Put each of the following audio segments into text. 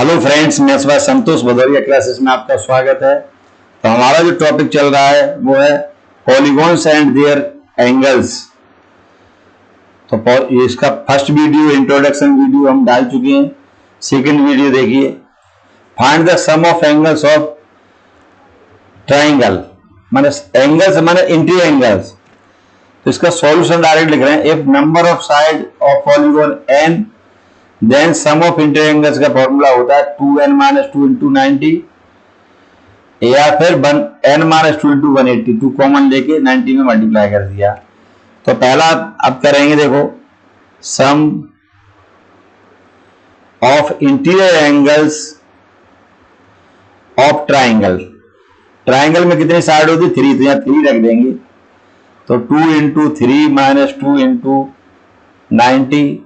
Hello friends, मैं इस बार संतोष Bhadauria classes में आपका स्वागत है। तो हमारा जो टॉपिक चल रहा है वो है पॉलीगॉन्स एंड देयर एंगल्स। तो इसका फर्स्ट वीडियो इंट्रोडक्शन वीडियो हम डाल चुके हैं। सेकंड वीडियो देखिए, find the sum of angles of triangle. माने एंगल्स माने इंटी एंगल्स। तो इसका सॉल्यूशन डायरेक्ट लिख रहे हैं। If number of side of polygon n then sum of inter angles का फॉर्मूला होता है 2n - 2 × 90 या फिर n - 2 × 180। 2 कॉमन लेके 90 में मल्टीप्लाई कर दिया। तो पहला अब करेंगे, देखो, sum of interior angles of triangle. Triangle में कितनी साइड होती है? 3, तो यहाँ 3 रख देंगे। तो 2 × 3 - 2 × 90,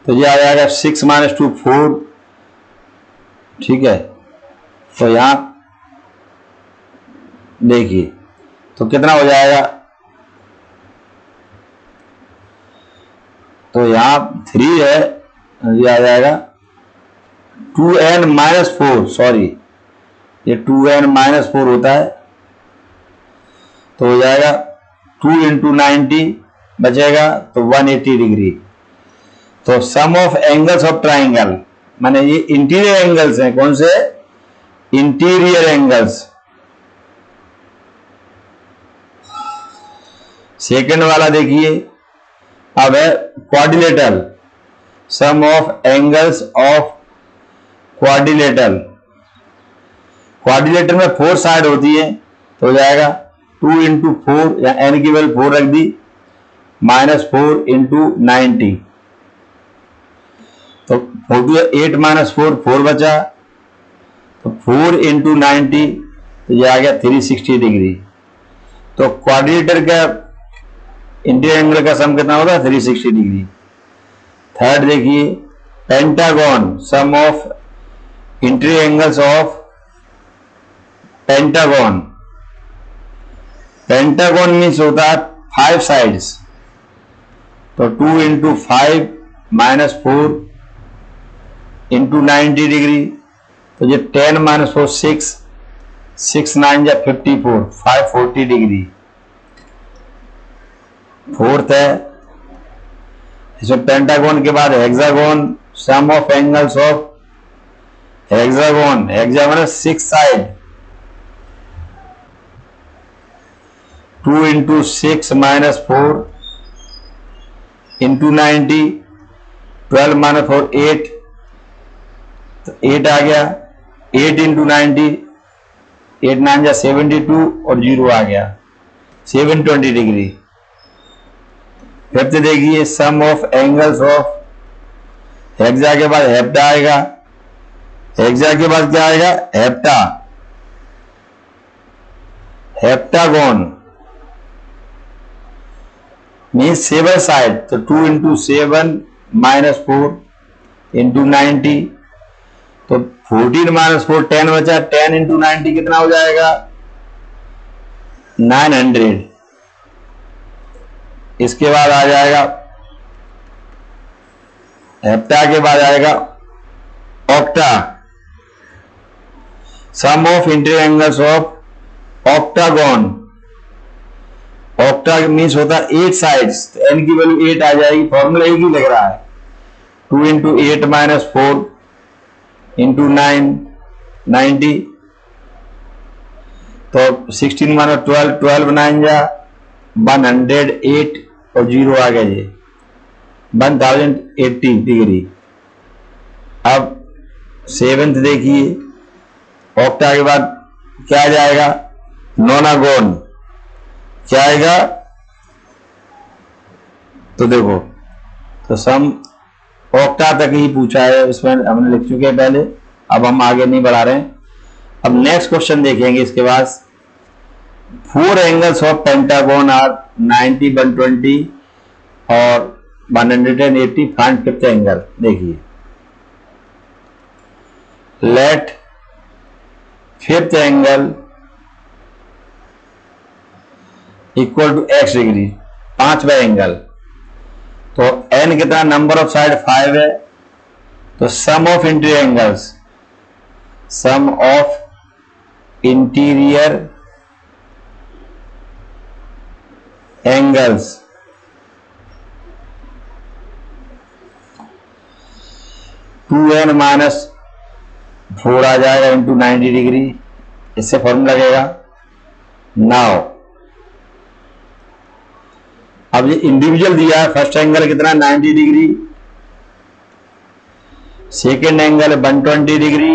तो ये आ जाएगा 6 - 2 4। ठीक है, तो यहां देखिए तो कितना हो जाएगा। तो यहां 3 है, ये आ जाएगा 2n - 4। सॉरी, ये 2n - 4 होता है। तो हो जाएगा 2 × 90 बचेगा तो 180 डिग्री। तो sum of angles of triangle माने ये इंटीरियर एंगल्स हैं। कौन से? Interior angles. सेकंड वाला देखिए, अब है quadrilateral. Sum of angles of quadrilateral. Quadrilateral में 4 साइड होती है, तो हो जाएगा 2 × 4 या n की वैल्यू 4 रख दी -4 × 90। तो 8 - 4 4 बचा, तो 4 × 90, तो ये आ गया 360 डिग्री। तो क्वाड्रिलेटर का इंटीरियर एंगल का सम कितना होगा? 360 डिग्री। थर्ड देखिए, pentagon. Sum of interior angles of pentagon. Pentagon means होता है 5 साइड्स। तो 2 × 5 - 4 × 90 डिग्री। तो ये 10 - 4 6, 6 9 या 54, 540 डिग्री। फोर्थ है, इसमें पेंटागन के बाद hexagon. Sum of angles of hexagon. Hexagon 6 side. 2 × 6 - 4 × 90, 12 - 4 8, तो 8 आ गया। 8 × 90, 8 9 या 72 और 0 आ गया, 720 डिग्री। फिफ्थ देखिए, सम ऑफ एंगल्स ऑफ हेक्सा के बाद हेप्टा आएगा। हेक्सा के बाद क्या आएगा? हेप्टा। Heptagon means 7 side. तो 2 × 7 - 4 × 90, तो 14 - 4 10 बचा। 10 × 90 कितना हो जाएगा? 900। इसके बाद आ जाएगा, हेप्टा के बाद आएगा octa. Sum of interior angles of octagon. Octa means होता है 8 साइड्स। तो n की वैल्यू 8 आ जाएगी। फॉर्मूला एक ही लग रहा है, 2 × 8 - 4 × 9 90। तो 16 - 12, 12 9 या 108 और 0 आ गया, ये 1080 डिग्री। अब सेवेंथ देखिए, ऑक्टा के बाद क्या आ जाएगा? नोनागोन। क्या आएगा? तो देखो, तो सम ऑक्टा तक ही पूछा है, इसमें हमने लिख चुके हैं पहले। अब हम आगे नहीं बढ़ा रहे हैं। अब नेक्स्ट क्वेश्चन देखेंगे। इसके बाद 4 एंगल्स ऑफ पेंटागन आर 90, 120 और 180। Find fifth angle. देखिए, let fifth angle equal to x degree. 5वां एंगल। तो n कितना? नंबर ऑफ साइड 5 है, तो sum of interior angles, sum of interior angles 2n minus 4 आ जाएगा इंटू 90 डिग्री, इससे फॉर्मूला लगेगा। नाउ अब ये इंडिविजुअल दिया है, फर्स्ट एंगल कितना 90 degree, second angle 120 degree,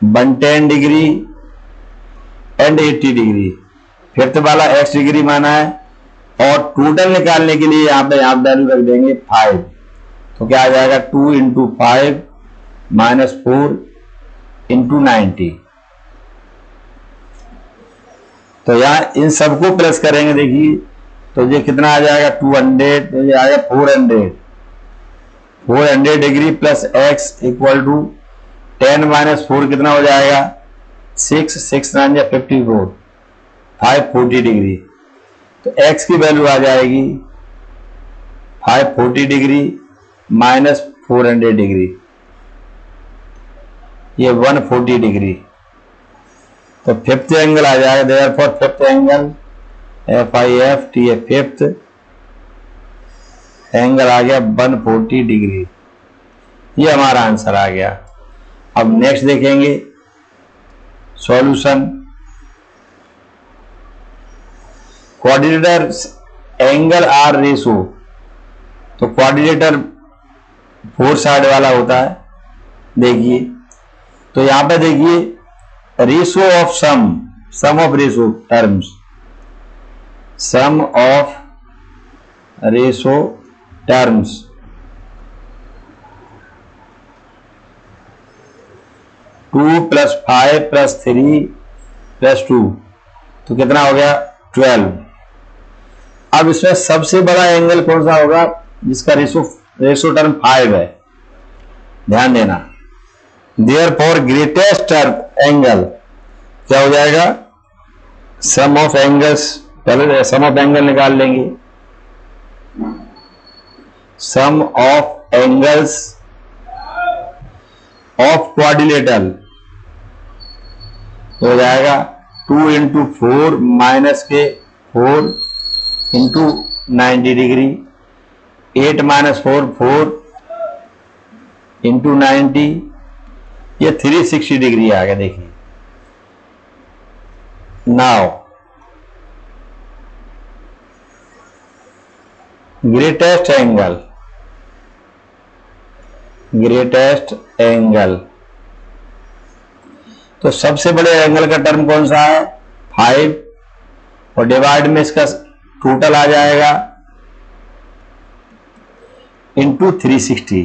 110 degree and 80 degree, fifth वाला x डिग्री माना है, और टोटल निकालने के लिए यहां पे आप वैल्यू रख देंगे 5। तो क्या आ जाएगा 2 इंटू 5 माइनस 4 इंटू 90। तो यहां इन सबको प्लस करेंगे, देखिए तो ये कितना आ जाएगा 200, तो ये आएगा 400 degree plus x equal to 10 minus 4 कितना हो जाएगा 6, 6 9 या 54, 540 डिग्री। तो x की वैल्यू आ जाएगी 540 डिग्री माइनस 400 डिग्री, ये 140 डिग्री। तो फिफ्थ एंगल आ जाएगा, therefore fifth angle FIFT, fifth angle आ गया 140 डिग्री। ये हमारा आंसर आ गया। अब नेक्स्ट देखेंगे solution. Quadrilateral angle are ratio, तो क्वाड्रिलेटर 4 साइड वाला होता है। देखिए तो यहां पे देखिए ratio of sum of ratio terms, sum of ratio terms 2 plus 5 plus 3 plus 2, तो कितना हो गया 12। अब इसमें सबसे बड़ा एंगल कौन सा होगा जिसका रेशो टर्म 5 है, ध्यान देना। देयरफॉर ग्रेटेस्ट टर्म एंगल क्या हो जाएगा, सम ऑफ एंगल्स, पहले सम ऑफ एंगल निकाल लेंगे, सम ऑफ एंगल्स ऑफ क्वाड्रिलेटरल हो जाएगा 2 इंटू 4 माइनस के 4 इंटू 90 डिग्री, 8 माइनस 4 4 इंटू 90, ये 360 डिग्री आ गया। देखिए नाउ ग्रेटेस्ट एंगल, तो सबसे बड़े एंगल का टर्म कौन सा है 5, और डिवाइड में इसका टोटल आ जाएगा इंटू 360,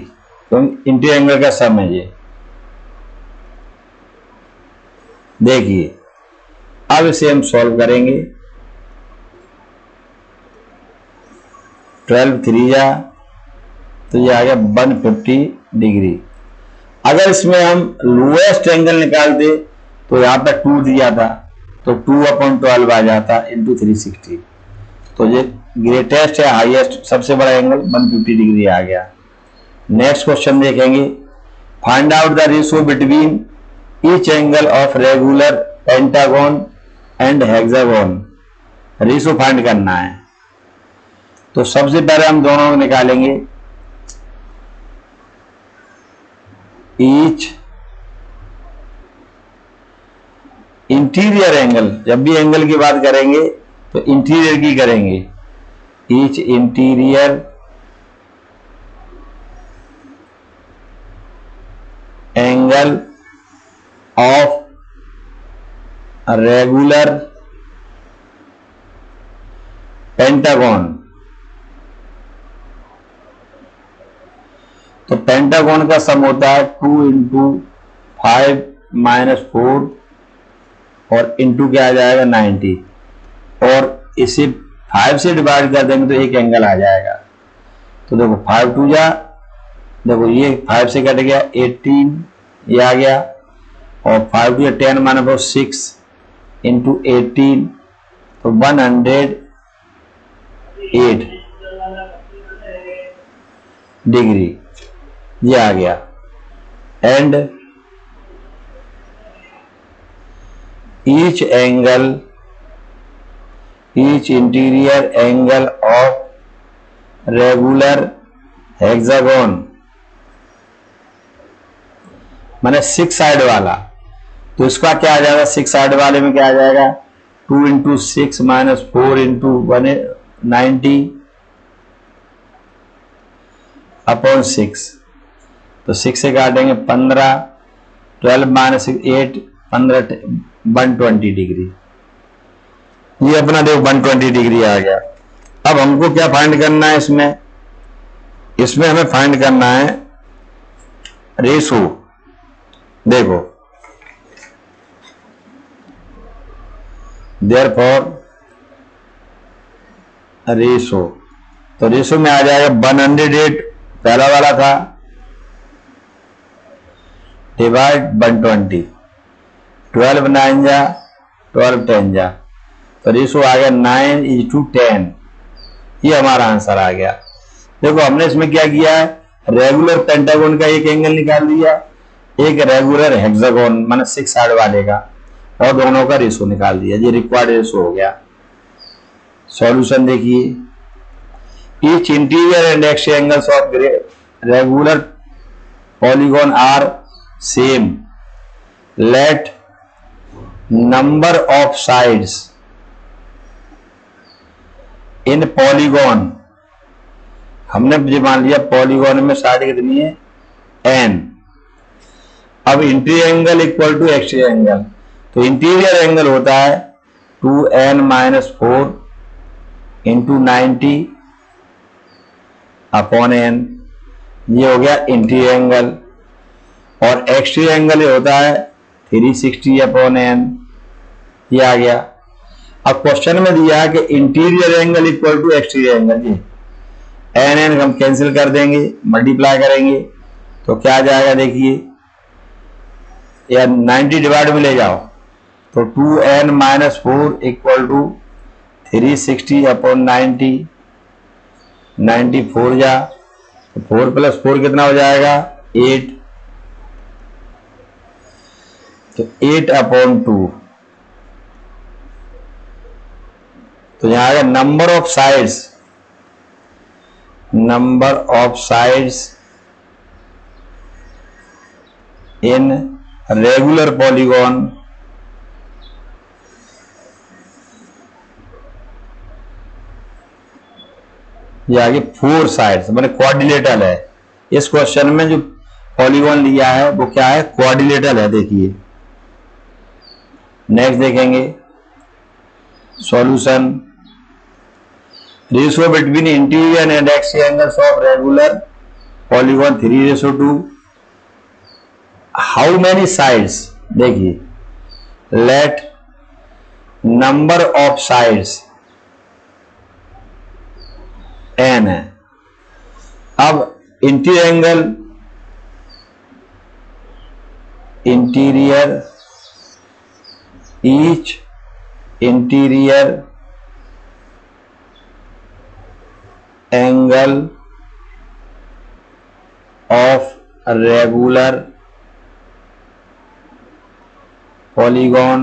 तो इंटू एंगल का सम है ये। देखिए अब इसे हम सॉल्व करेंगे, 12 3 जा, तो ये आ गया 150 डिग्री। अगर इसमें हम लोएस्ट एंगल निकालते तो यहां पर 2 दिया था, तो 2/12 आ जाता इंटू 360, तो ये ग्रेटेस्ट है, हाईएस्ट सबसे बड़ा एंगल 150 डिग्री आ गया। नेक्स्ट क्वेश्चन देखेंगे, find out the ratio between each angle of regular, pentagon and hexagon. Ratio find करना है, तो सबसे पहले हम दोनों को निकालेंगे, ईच इंटीरियर एंगल, जब भी एंगल की बात करेंगे तो इंटीरियर की करेंगे, each interior angle of regular pentagon. तो पेंटागन का सम होता है 2 इंटू 5 माइनस 4 और इंटू क्या आ जाएगा 90, और इसे 5 से डिवाइड कर देंगे तो एक एंगल आ जाएगा। तो देखो 5 2 जा, देखो ये 5 से कट गया 18, ये आ गया, और 5 2 10 माइनस 6 इंटू 18, तो 108 डिग्री। ये आ गया। And each interior angle of regular hexagon, माने 6 साइड वाला, तो इसका क्या आ जाएगा? 6 साइड वाले में क्या आ जाएगा? 2 इंटू 6 माइनस 4 इंटू 190 अपॉन 6, तो 6 से काटेंगे 15, 12 माइनस 8, 15, 120 डिग्री। ये अपना देखो 120 डिग्री आ गया। अब हमको क्या फाइंड करना है इसमें? इसमें हमें फाइंड करना है रेशो। देखो देयरफॉर रेशो, तो रेशो में आ जाएगा 108 पहला वाला था डिवाइड 120, 12 9 जा 12 10 जा, तो रेशो आ गया 9:10। ये हमारा आंसर आ गया। देखो हमने इसमें क्या किया है? रेगुलर पेंटागन का एक एंगल निकाल दिया, एक रेगुलर हेक्सागोन माने 6 साइड वाले का, और दोनों का रेशो निकाल दिया। ये रिक्वायर्ड रेशो हो गया। सॉल्यूशन देखिए, each interior and exterior angles of regular polygon are same, let number of sides in polygon, हमने जो मान लिया पॉलीगॉन में साइड कितनी है? n। अब interior angle equal to exterior angle, तो इंटीरियर एंगल होता है 2n-4 इंटू 90 अपॉन n, ये हो गया इंटीरियर एंगल। और एक्सटीरियर एंगल होता है 360 अपॉन n, ये आ गया। अब क्वेश्चन में दिया है कि interior angle equal to exterior angle, ये n हम कैंसिल कर देंगे, मल्टीप्लाई करेंगे, तो क्या आ जाएगा? देखिए या 90 डिवाइड में ले जाओ, तो 2n-4 इक्वल टू 360 अपॉन 90, 94 जा, तो 4 + 4 कितना हो जाएगा? 8, तो 8 अपॉन 2, तो यहां आएगा number of sides in regular polygon, ये आगे 4 साइड्स माने क्वाड्रिलेटरल है। इस क्वेश्चन में जो पॉलीगॉन लिया है वो क्या है? क्वाड्रिलेटरल है। देखिए नेक्स्ट देखेंगे solution, ratio between interior and exterior angles of regular polygon 3:2। How many sides? देखिए let number of sides n है। अब interior each interior angle of regular polygon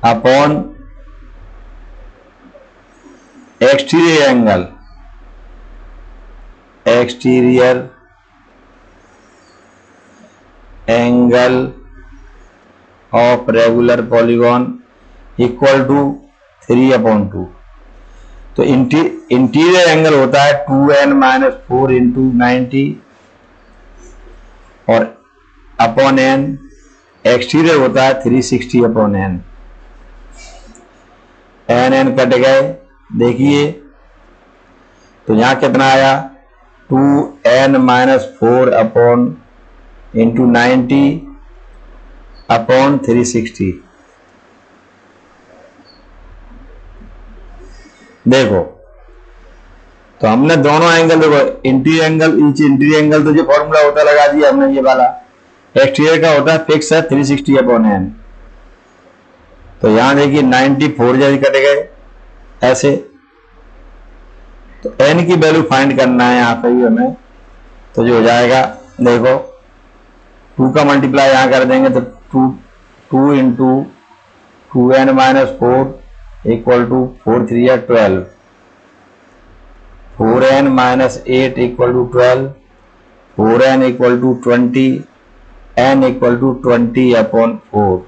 upon exterior angle of regular polygon equal to 3/2। तो interior angle होता है 2n-4 into 90 और upon n, exterior होता है 360 upon n। n cut गए, देखिए तो यहां कितना आया? 2n-4 upon into 90 upon 360। देखो तो हमने दोनों एंगल, देखो interior angle each interior angle, तो जो फॉर्मूला होता है लगा दिया हमने, ये वाला एक्सटीरियर का होता है फिक्स है 360 अपॉन n। तो यहां देखिए 94 जैसे कट गए ऐसे, तो n की वैल्यू फाइंड करना है यहाँ पे ही हमें। तो जो हो जाएगा देखो 2 का मल्टीप्लाई यहाँ कर देंगे तो 2 into 2n minus 4 equal to 4 3 या 12, 4n minus 8 equal to 12, 4n equal to 20, n equal to 20/4।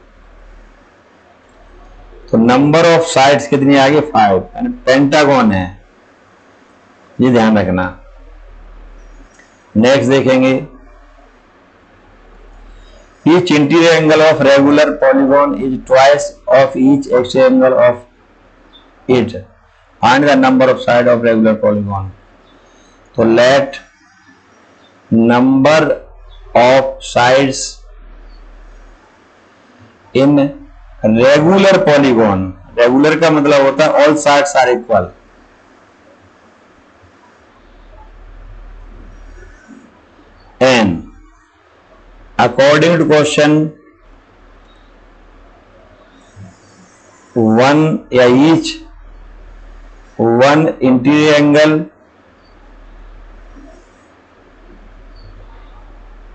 तो नंबर ऑफ साइड्स कितनी आ गई 5, यानी पेंटागन है, ये ध्यान रखना। नेक्स्ट देखेंगे each interior angle of regular polygon is twice of each exterior angle of it, find the number of side of regular polygon. तो let number of sides in regular polygon, regular का मतलब होता है all sides are equal, and according to question 1 या each 1 interior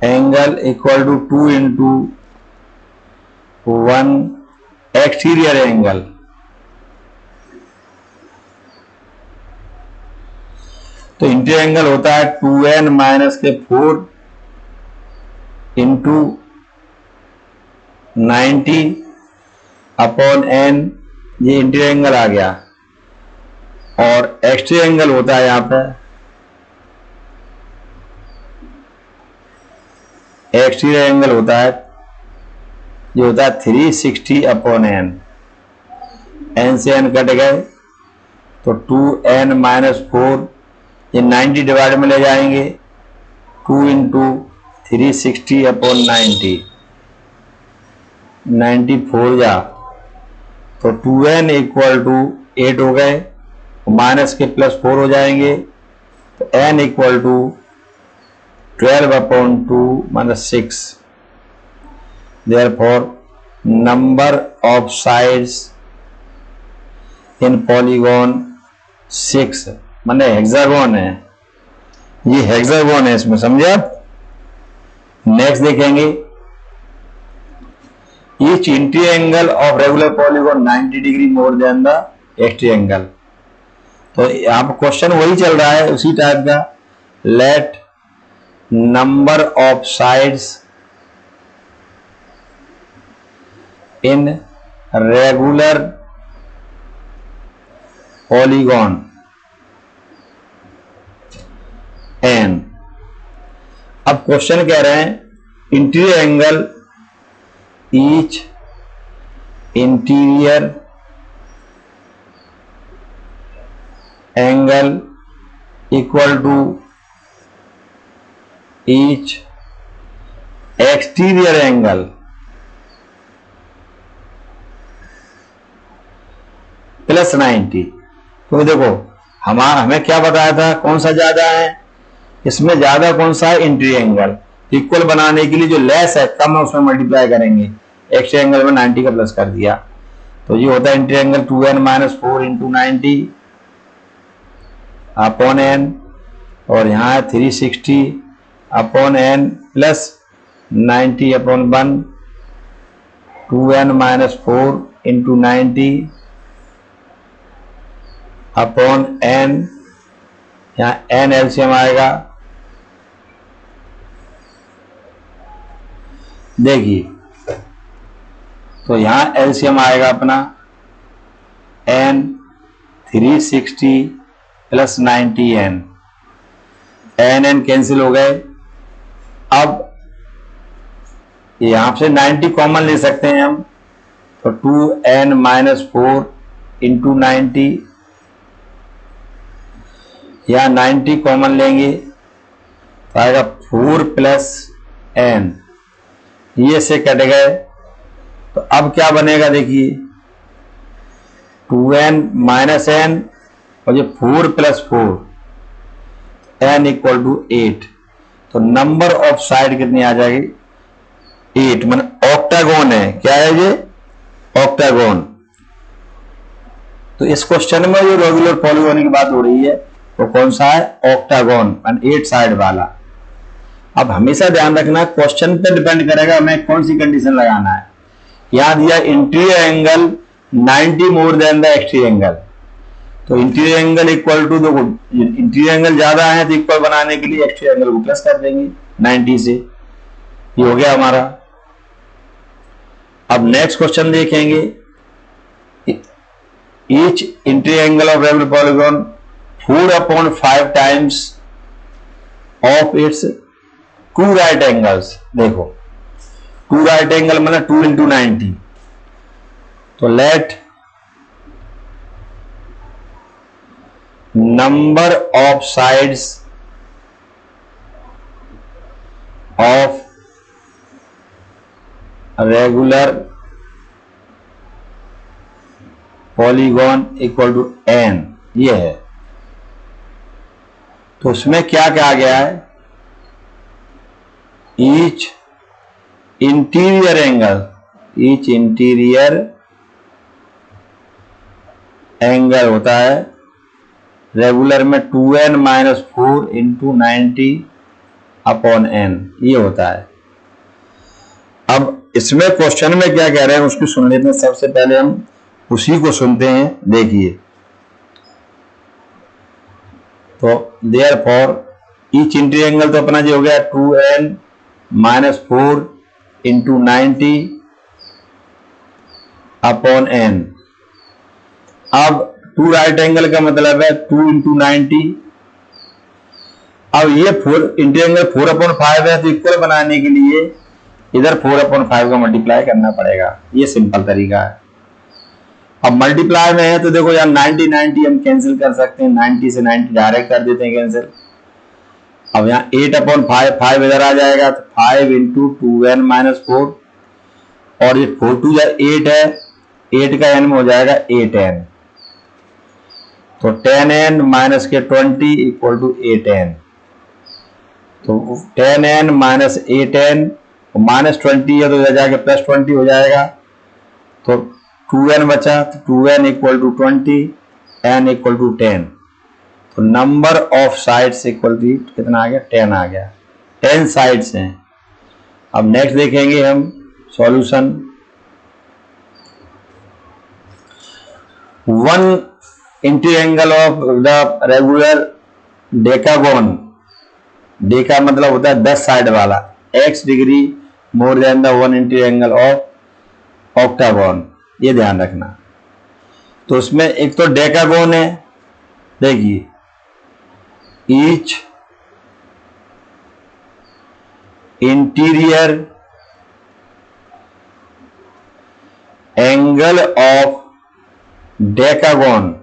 angle equal to 2 into 1 exterior angle. तो interior angle होता है 2n minus के 4 इंटू 90/n, ये इंटीरियर एंगल आ गया। और एक्सटीरियर एंगल होता है यहां पर, एक्सटीरियर एंगल होता है ये होता है 360/n, n से n कट गए तो 2n माइनस 4, ये 90 डिवाइड में ले जाएंगे, 2 इंटू 360/90, 94 जा तो 2n इक्वल टू 8 हो गए, माइनस के +4 हो जाएंगे तो n equal to 12/2 minus 6। Therefore, number of sides in polygon 6, माने हेक्सागोन है, ये हेक्सागोन है इसमें, समझे आप। नेक्स्ट देखेंगे each interior angle of regular polygon 90 degree more than the exterior angle. तो यहाँ पर क्वेश्चन वही चल रहा है उसी टाइप का। Let number of sides in regular polygon n. अब क्वेश्चन कह रहे हैं interior angle each interior angle equal to each exterior angle plus 90। तो देखो हमें क्या बताया था, कौन सा ज्यादा है इसमें, ज्यादा कौन सा है इंटीरियर एंगल। इक्वल बनाने के लिए जो लेस है कम है उसमें मल्टीप्लाई करेंगे, एक्सटीरियर एंगल में 90 का प्लस कर दिया। तो ये होता है interior angle 2n minus 4 into 90/n, और यहाँ है 360/n plus 90/1, 2n minus 4 into 90/n, यहाँ n एलसीएम आएगा। देखिए तो यहां एलसीएम आएगा अपना n 360 plus 90n, n cancel हो गए। अब यहां से 90 कॉमन ले सकते हैं हम, तो 2n माइनस 4 इंटू 90, या 90 कॉमन लेंगे तो आएगा 4 प्लस n, ये से कट गए। तो अब क्या बनेगा देखिए 2n माइनस n और ये 4 प्लस 4, n इक्वल टू 8। तो नंबर ऑफ साइड कितनी आ जाएगी 8, मतलब ऑक्टागोन है। क्या है ये ऑक्टागोन। तो इस क्वेश्चन में जो रेगुलर पॉलीगॉन की बात हो रही है वो कौन सा है? ऑक्टागोन, 8 साइड वाला। अब हमेशा ध्यान रखना क्वेश्चन पे डिपेंड करेगा हमें कौन सी कंडीशन लगाना है। यहां दिया interior angle 90 more than the exterior angle, तो इंटीरियर एंगल इक्वल टू, देखो इंटीरियर एंगल ज्यादा है तो इक्वल बनाने के लिए एक्सटीरियर एंगल को प्लस कर देंगे 90 से, ये हो गया हमारा। अब नेक्स्ट क्वेश्चन देखेंगे, each interior angle of regular polygon 4/5 times of its 2 right angles. देखो 2 राइट एंगल मतलब 2 into 90, तो let number of sides of regular polygon equal to n, ये है। तो उसमें क्या कहा गया है? Each interior angle, each interior angle होता है रेगुलर में 2n - 4 into 90/n, ये होता है। अब इसमें क्वेश्चन में क्या कह रहे हैं उसकी सुन लेते हैं। सबसे पहले हम उसी को सुनते हैं, देखिए। तो देयरफॉर ईच इंटीरियर एंगल तो अपना जो हो गया 2n - 4 into 90/n। अब 2 राइट एंगल का मतलब है 2 into 90। अब ये 4 इंटीरियर एंगल 4/5 है, तो इक्वल बनाने के लिए इधर 4/5 का मल्टीप्लाई करना पड़ेगा, ये सिंपल तरीका है। अब मल्टीप्लाई में है तो देखो यार 90 हम कैंसिल कर सकते हैं, 90 से 90 डायरेक्ट कर देते हैं कैंसिल। अब यहाँ 8/5, 5 इधर आ जाएगा, तो 5 into 2n - 4, और ये 4 2 8 है, 8 का n में हो जाएगा 8n, तो 10n - 20 इक्वल टू 8n। तो 10n - 8n -20 है तो इधर जाके +20 हो जाएगा, तो 2n बचा, तो 2n equal to 20, n equal to 10। तो number of sides equal to कितना आ गया? 10 आ गया। 10 साइड्स हैं। अब नेक्स्ट देखेंगे हम solution. 1 interior angle of the regular decagon, deca मतलब होता है 10 साइड वाला, x degree more than the 1 interior angle of octagon, ये ध्यान रखना। तो उसमें एक तो डेकागोन है, देखिए each interior angle of decagon,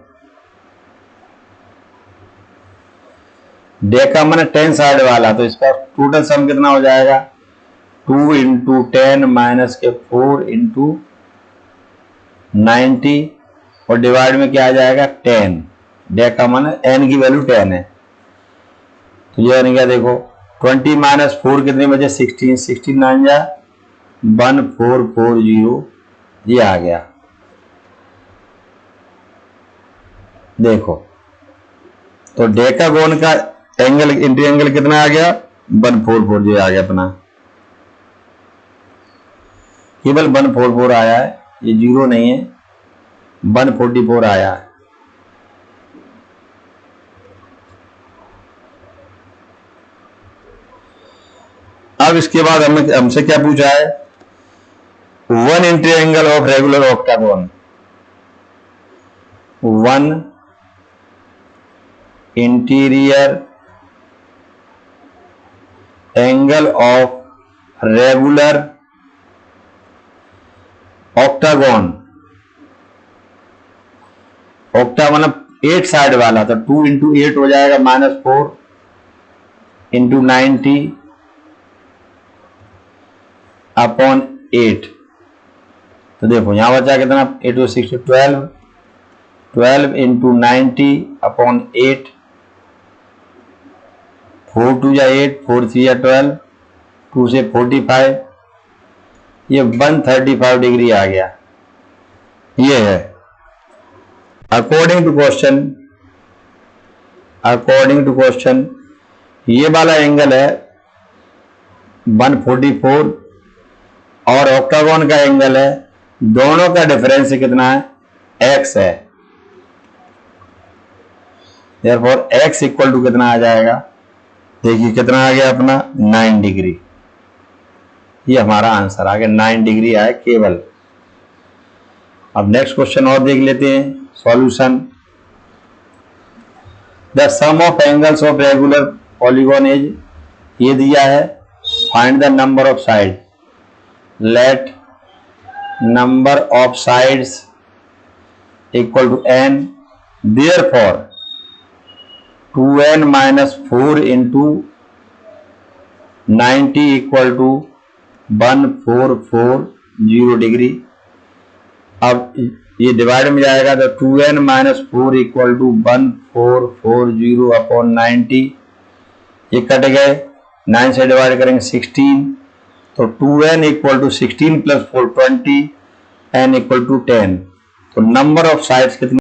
deca माने 10 साइड वाला, तो इसका टोटल सम कितना हो जाएगा? 2 into 10 - 4 into 90, और डिवाइड में क्या आ जाएगा? 10। डेका माने n की वैल्यू 10 है, तो ये नहीं क्या? देखो 20 - 4 कितने बजे? 16, 16 9 जा 1440, ये आ गया। देखो तो डेकागोन का एंगल, इंटीरियर एंगल कितना आ गया? 1440 आ गया अपना, केवल 144 आया है, ये 0 नहीं है, 144 आया है। अब इसके बाद हमसे क्या पूछा है? 1 interior angle of regular octagon, 1 interior angle of regular octagon, octa मतलब 8 साइड वाला, तो 2 into 8 हो जाएगा -4 into 90/8। तो देखो यहां बचा कितना? 8 और 6 12, 12 into 90/8, 4 2 या 8, 4 3 या 12, 2 से 45, ये 135 डिग्री आ गया, ये है। According to question according to question ये वाला एंगल है 144 और ऑक्टागोन का एंगल है, दोनों का डिफरेंस कितना है, x है। देयरफॉर x इक्वल टू कितना आ जाएगा, देखिए कितना आ गया अपना 9 डिग्री। ये हमारा आंसर आ गया, 9 डिग्री आया केवल। अब नेक्स्ट क्वेश्चन और देख लेते हैं solution. The sum of angles of regular polygon is, ये दिया है, find the number of side, let number of sides equal to n, therefore 2n minus 4 into 90 equal to 1440 degree. अब ये डिवाइड में जाएगा तो 2n minus 4 equal to 1440 upon 90, ये cut गए, 9 से डिवाइड करेंगे 16, तो 2n equal to 16 plus 4 20, n equal to 10। तो नंबर ऑफ साइड्स कितनी